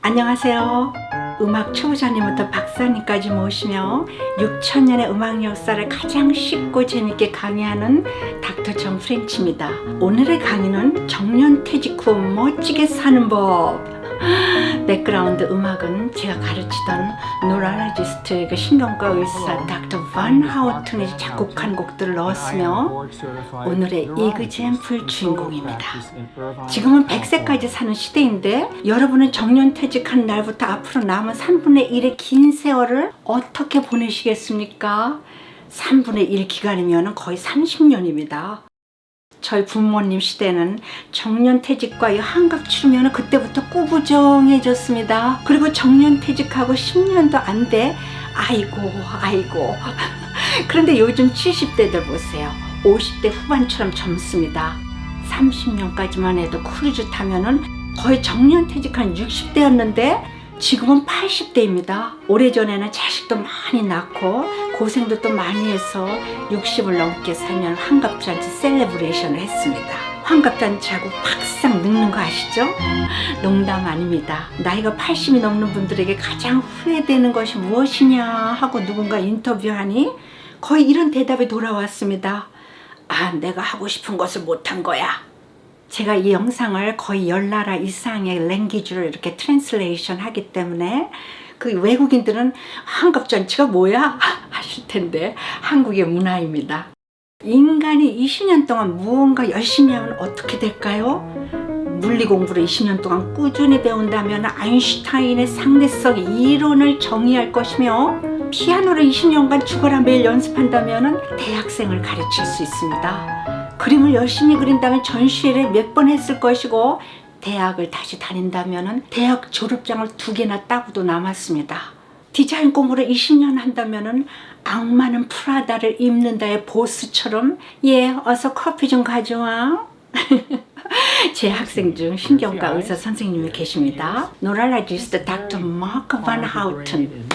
안녕하세요. 음악 초보자님부터 박사님까지 모시며 6,000년의 음악 역사를 가장 쉽고 재밌게 강의하는 닥터 정 프렌치입니다. 오늘의 강의는 정년퇴직 후 멋지게 사는 법. 백그라운드 음악은 제가 가르치던 노랄라지스트 신경과 의사 닥터 반 하우튼이 작곡한 곡들을 넣었으며 오늘의 이그젬플 주인공입니다. 지금은 100세까지 사는 시대인데 여러분은 정년퇴직한 날부터 앞으로 남은 3분의 1의 긴 세월을 어떻게 보내시겠습니까? 3분의 1 기간이면 거의 30년입니다. 저희 부모님 시대는 정년퇴직과 이 한갑 치르면 그때부터 꾸부정해졌습니다. 그리고 정년퇴직하고 10년도 안 돼. 아이고. 그런데 요즘 70대들 보세요. 50대 후반처럼 젊습니다. 30년까지만 해도 크루즈 타면은 거의 정년퇴직한 60대였는데 지금은 80대입니다. 오래전에는 자식도 많이 낳고 고생도 또 많이 해서 60을 넘게 살면 환갑잔치 셀레브레이션을 했습니다. 환갑잔치하고 팍싹 늙는 거 아시죠? 농담 아닙니다. 나이가 80이 넘는 분들에게 가장 후회되는 것이 무엇이냐 하고 누군가 인터뷰하니 거의 이런 대답이 돌아왔습니다. 내가 하고 싶은 것을 못한 거야. 제가 이 영상을 거의 10나라 이상의 랭귀지로 이렇게 트랜슬레이션 하기 때문에 그 외국인들은 환갑잔치가 뭐야? 하실 텐데 한국의 문화입니다. 인간이 20년 동안 무언가 열심히 하면 어떻게 될까요? 물리 공부를 20년 동안 꾸준히 배운다면 아인슈타인의 상대성 이론을 정의할 것이며 피아노를 20년간 죽어라 매일 연습한다면 대학생을 가르칠 수 있습니다. 그림을 열심히 그린다면 전시회를 몇 번 했을 것이고 대학을 다시 다닌다면 대학 졸업장을 2개나 따고도 남았습니다. 디자인 공부를 20년 한다면 악마는 프라다를 입는다의 보스처럼 어서 커피 좀 가져와. 제 학생 중 신경과 의사 선생님이 계십니다. 노랄라지스트 닥터 마크 반 하우튼.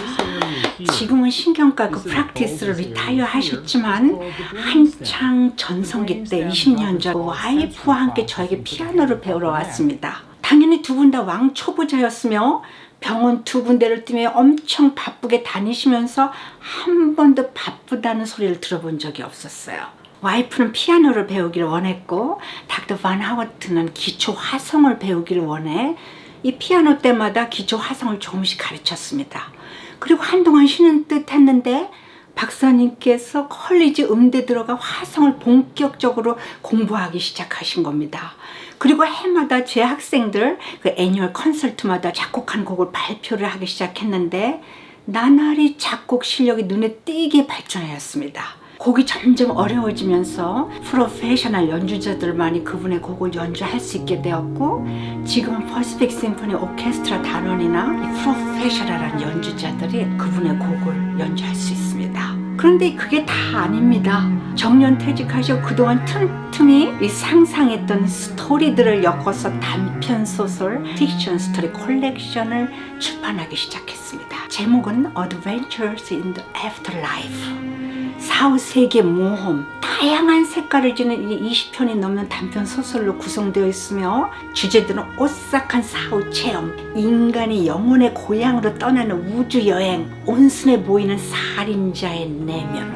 지금은 신경과 프랙티스를 리타이어 하셨지만 한창 전성기 때 20년 전 와이프와 함께 저에게 피아노를 배우러 왔습니다. 당연히 두 분 다 왕초보자였으며 병원 2군데를 뛰며 엄청 바쁘게 다니시면서 한 번도 바쁘다는 소리를 들어본 적이 없었어요. 와이프는 피아노를 배우기를 원했고 닥터 반 하우튼은 기초 화성을 배우기를 원해 이 피아노 때마다 기초 화성을 조금씩 가르쳤습니다. 그리고 한동안 쉬는 듯 했는데 박사님께서 컬리지 음대 들어가 화성을 본격적으로 공부하기 시작하신 겁니다. 그리고 해마다 제 학생들 애니얼 컨설트마다 작곡한 곡을 발표를 하기 시작했는데 나날이 작곡 실력이 눈에 띄게 발전하였습니다. 곡이 점점 어려워지면서 프로페셔널 연주자들만이 그분의 곡을 연주할 수 있게 되었고 지금은 퍼시픽 심포니 오케스트라 단원이나 이 프로페셔널한 연주자들이 그분의 곡을 연주할 수 있습니다. 그런데 그게 다 아닙니다. 정년퇴직하시고 그동안 틈틈이 이 상상했던 스토리들을 엮어서 단편소설 픽션 스토리 콜렉션을 출판하기 시작했습니다. 제목은 Adventures in the Afterlife. 사후세계 모험, 다양한 색깔을 지닌 이 20편이 넘는 단편 소설로 구성되어 있으며 주제들은 오싹한 사후 체험, 인간이 영혼의 고향으로 떠나는 우주 여행, 온순해 보이는 살인자의 내면,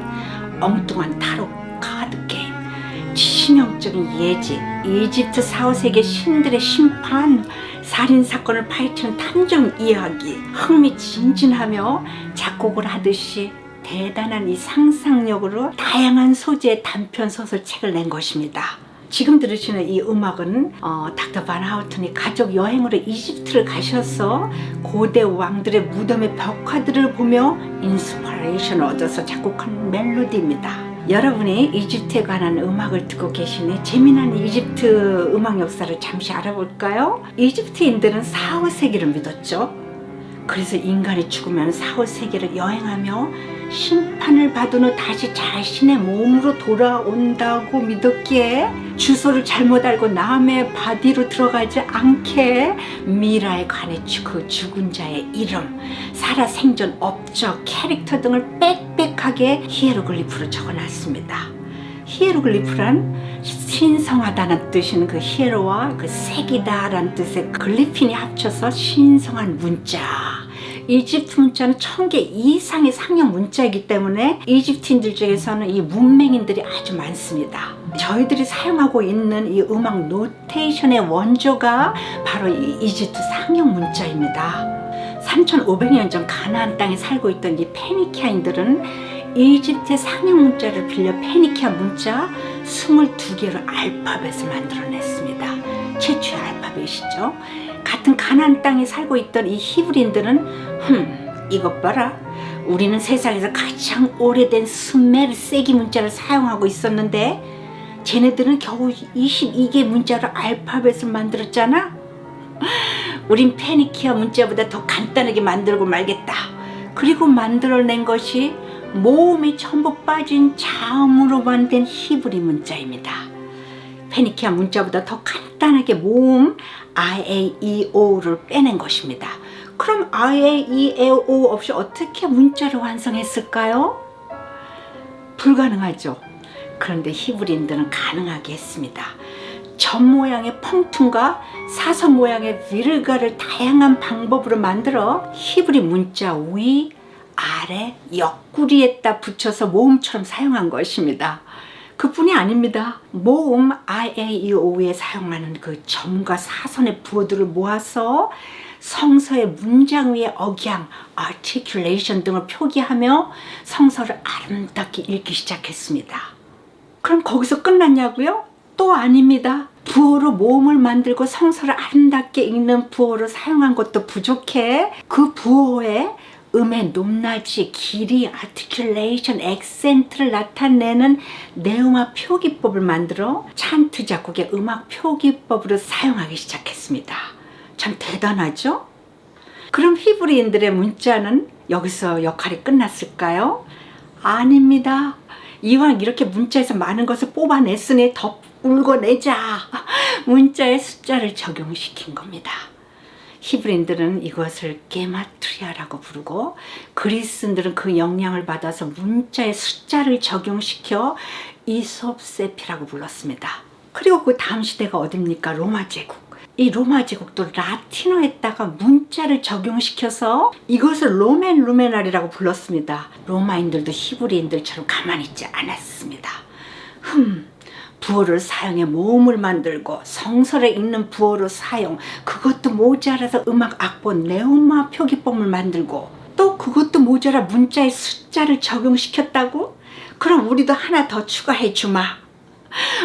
엉뚱한 타로 카드 게임, 치명적인 예지, 이집트 사후세계 신들의 심판, 살인사건을 파헤치는 탐정 이야기, 흥미진진하며 작곡을 하듯이 대단한 이 상상력으로 다양한 소재의 단편 소설책을 낸 것입니다. 지금 들으시는 이 음악은 닥터 반 하우튼이 가족 여행으로 이집트를 가셔서 고대 왕들의 무덤의 벽화들을 보며 인스피레이션을 얻어서 작곡한 멜로디입니다. 여러분이 이집트에 관한 음악을 듣고 계시니 재미난 이집트 음악 역사를 잠시 알아볼까요? 이집트인들은 사후세계를 믿었죠. 그래서 인간이 죽으면 사후세계를 여행하며 심판을 받은 후 다시 자신의 몸으로 돌아온다고 믿었기에 주소를 잘못 알고 남의 바디로 들어가지 않게 미라에 관해 그 죽은 자의 이름, 살아생전 업적, 캐릭터 등을 빽빽하게 히에로글리프로 적어놨습니다. 히에로글리프란 신성하다는 뜻인 그 히에로와 그 색이다라는 뜻의 글리핀이 합쳐서 신성한 문자. 이집트 문자는 1000개 이상의 상형 문자이기 때문에 이집트인들 중에서는 이 문맹인들이 아주 많습니다. 저희들이 사용하고 있는 이 음악 노테이션의 원조가 바로 이 이집트 상형 문자입니다. 3500년 전 가나안 땅에 살고 있던 이 페니키아인들은 이집트의 상형 문자를 빌려 페니키아 문자 22개로 알파벳을 만들어냈습니다. 최초의 알파벳이죠. 같은 가나안 땅에 살고 있던 이 히브리인들은 이것 봐라. 우리는 세상에서 가장 오래된 수메르 세기 문자를 사용하고 있었는데 쟤네들은 겨우 22개 문자로 알파벳을 만들었잖아. 우린 페니키아 문자보다 더 간단하게 만들고 말겠다. 그리고 만들어낸 것이 모음이 전부 빠진 자음으로 만든 히브리 문자입니다. 페니키아 문자보다 더 간단하게 모음 I-A-E-O를 빼낸 것입니다. 그럼 I-A-E-O 없이 어떻게 문자를 완성했을까요? 불가능하죠. 그런데 히브리인들은 가능하게 했습니다. 점 모양의 펑퉁과 사선 모양의 비르가를 다양한 방법으로 만들어 히브리 문자 위, 아래, 옆구리에다 붙여서 모음처럼 사용한 것입니다. 그뿐이 아닙니다. 모음 I-A-E-O에 사용하는 그 점과 사선의 부호들을 모아서 성서의 문장 위에 억양, articulation 등을 표기하며 성서를 아름답게 읽기 시작했습니다. 그럼 거기서 끝났냐고요? 또 아닙니다. 부호로 모음을 만들고 성서를 아름답게 읽는 부호를 사용한 것도 부족해 그 부호에 음의 높낮이, 길이, articulation, 액센트를 나타내는 내음화 표기법을 만들어 찬트 작곡의 음악 표기법으로 사용하기 시작했습니다. 참 대단하죠? 그럼 히브리인들의 문자는 여기서 역할이 끝났을까요? 아닙니다. 이왕 이렇게 문자에서 많은 것을 뽑아냈으니 더 울고내자. 문자의 숫자를 적용시킨 겁니다. 히브리인들은 이것을 게마트리아라고 부르고 그리스인들은 그 영향을 받아서 문자의 숫자를 적용시켜 이솝세피라고 불렀습니다. 그리고 그 다음 시대가 어딥니까? 로마 제국. 이 로마 제국도 라틴어에다가 문자를 적용시켜서 이것을 로맨 루메날이라고 불렀습니다. 로마인들도 히브리인들처럼 가만히 있지 않았습니다. 부호를 사용해 모음을 만들고 성서를 읽는 부호로 사용, 그것도 모자라서 음악 악본 네오마 표기법을 만들고 또 그것도 모자라 문자의 숫자를 적용시켰다고? 그럼 우리도 하나 더 추가해 주마.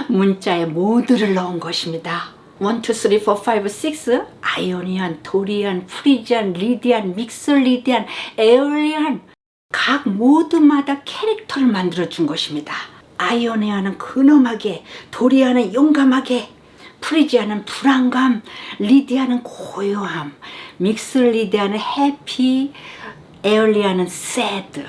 문자에 모드를 넣은 것입니다. 1, 2, 3, 4, 5, 6 아이오니안, 도리안, 프리지안, 리디안, 믹솔리디안, 에올리안 각 모드마다 캐릭터를 만들어 준 것입니다. 아이오니아는 근엄하게, 도리아는 용감하게, 프리지아는 불안감, 리디아는 고요함, 믹솔리디아는 해피, 에올리아는 새드.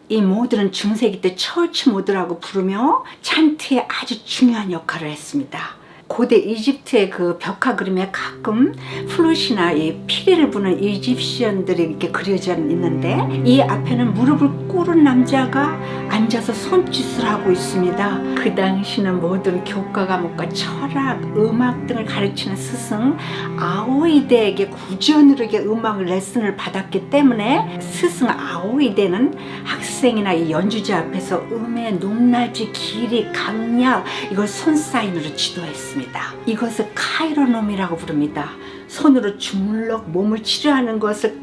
이 모드는 중세기 때 처치 모드라고 부르며 찬트에 아주 중요한 역할을 했습니다. 고대 이집트의 그 벽화 그림에 가끔 플룻이나 이 피리를 부는 이집시언들이 이렇게 그려져 있는데 이 앞에는 무릎을 꿇은 남자가 앉아서 손짓을 하고 있습니다. 그 당시는 모든 교과 과목과 철학, 음악 등을 가르치는 스승 아오이데에게 구전으로 음악 레슨을 받았기 때문에 스승 아오이데는 학생이나 이 연주자 앞에서 음의 높낮이, 길이, 강약 이걸 손사인으로 지도했습니다. 이것을 카이로놈이라고 부릅니다. 손으로 주물럭 몸을 치료하는 것을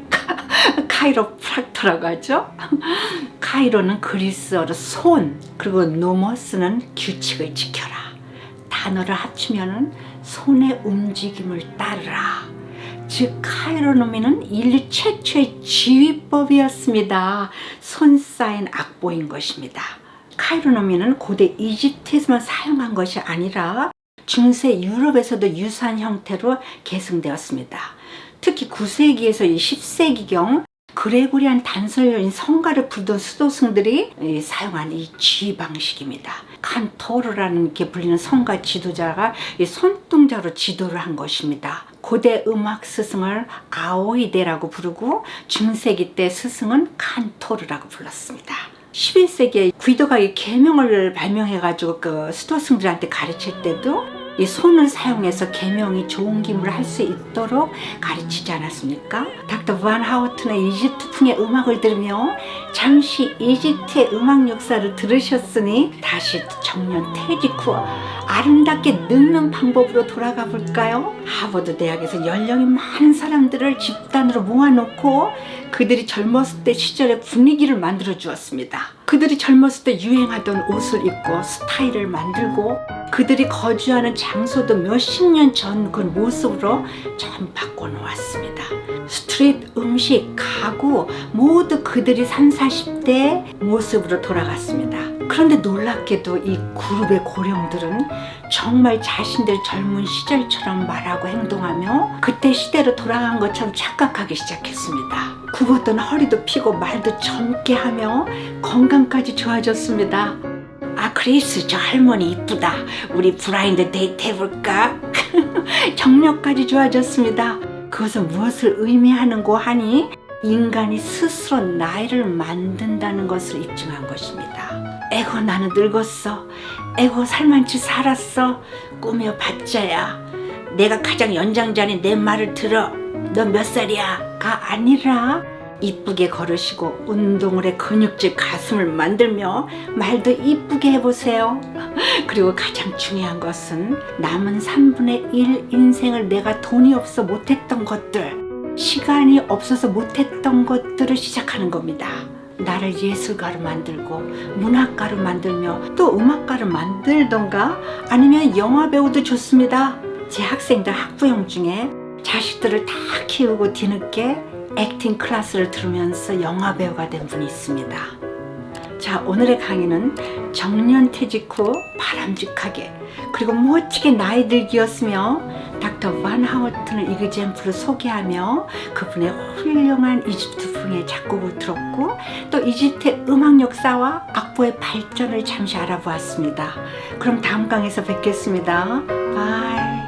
카이로프락터라고 하죠. 카이로는 그리스어로 손, 그리고 노머스는 규칙을 지켜라. 단어를 합치면은 손의 움직임을 따르라. 즉 카이로노미는 인류 최초의 지휘법이었습니다. 손 쌓인 악보인 것입니다. 카이로노미는 고대 이집트에서만 사용한 것이 아니라 중세 유럽에서도 유사한 형태로 계승되었습니다. 특히 9세기에서 10세기경 그레고리안 단설인 성가를 부르던 수도승들이 사용한 이 지휘 방식입니다. 칸토르라는 이렇게 불리는 성가 지도자가 이 손동작으로 지도를 한 것입니다. 고대 음악 스승을 아오이데라고 부르고 중세기 때 스승은 칸토르라고 불렀습니다. 11세기에 귀도가 이 계명을 발명해가지고 그 수도승들한테 가르칠 때도 이 손을 사용해서 계명이 좋은 기물을 할 수 있도록 가르치지 않았습니까? 닥터 반 하우튼의 이집트풍의 음악을 들으며 잠시 이집트의 음악 역사를 들으셨으니 다시 정년 퇴직 후 아름답게 늙는 방법으로 돌아가 볼까요? 하버드 대학에서 연령이 많은 사람들을 집단으로 모아놓고 그들이 젊었을 때 시절의 분위기를 만들어 주었습니다. 그들이 젊었을 때 유행하던 옷을 입고 스타일을 만들고 그들이 거주하는 장소도 몇십 년 전 그 모습으로 좀 바꿔놓았습니다. 스트릿, 음식, 가구 모두 그들이 30, 40대 모습으로 돌아갔습니다. 그런데 놀랍게도 이 그룹의 고령들은 정말 자신들 젊은 시절처럼 말하고 행동하며 그때 시대로 돌아간 것처럼 착각하기 시작했습니다. 굽었던 허리도 피고 말도 젊게 하며 건강까지 좋아졌습니다. 아, 크리스, 저 할머니 이쁘다. 우리 블라인드 데이트 해볼까? 정력까지 좋아졌습니다. 그것은 무엇을 의미하는고 하니 인간이 스스로 나이를 만든다는 것을 입증한 것입니다. 에고, 나는 늙었어. 에고, 살만치 살았어. 꾸며 봤자야. 내가 가장 연장자니 내 말을 들어. 너 몇 살이야? 가 아니라 이쁘게 걸으시고 운동을 해 근육질 가슴을 만들며 말도 이쁘게 해보세요. 그리고 가장 중요한 것은 남은 3분의 1 인생을 내가 돈이 없어 못했던 것들, 시간이 없어서 못했던 것들을 시작하는 겁니다. 나를 예술가로 만들고 문학가로 만들며 또 음악가로 만들던가 아니면 영화배우도 좋습니다. 제 학생들 학부형 중에 자식들을 다 키우고 뒤늦게 액팅 클래스를 들으면서 영화배우가 된 분이 있습니다. 자, 오늘의 강의는 정년퇴직 후 바람직하게 그리고 멋지게 나이 들기였으며 닥터 반 하우튼을 이그젠플로 소개하며 그분의 훌륭한 이집트풍의 작곡을 들었고 또 이집트의 음악 역사와 악보의 발전을 잠시 알아보았습니다. 그럼 다음 강의에서 뵙겠습니다. 바이.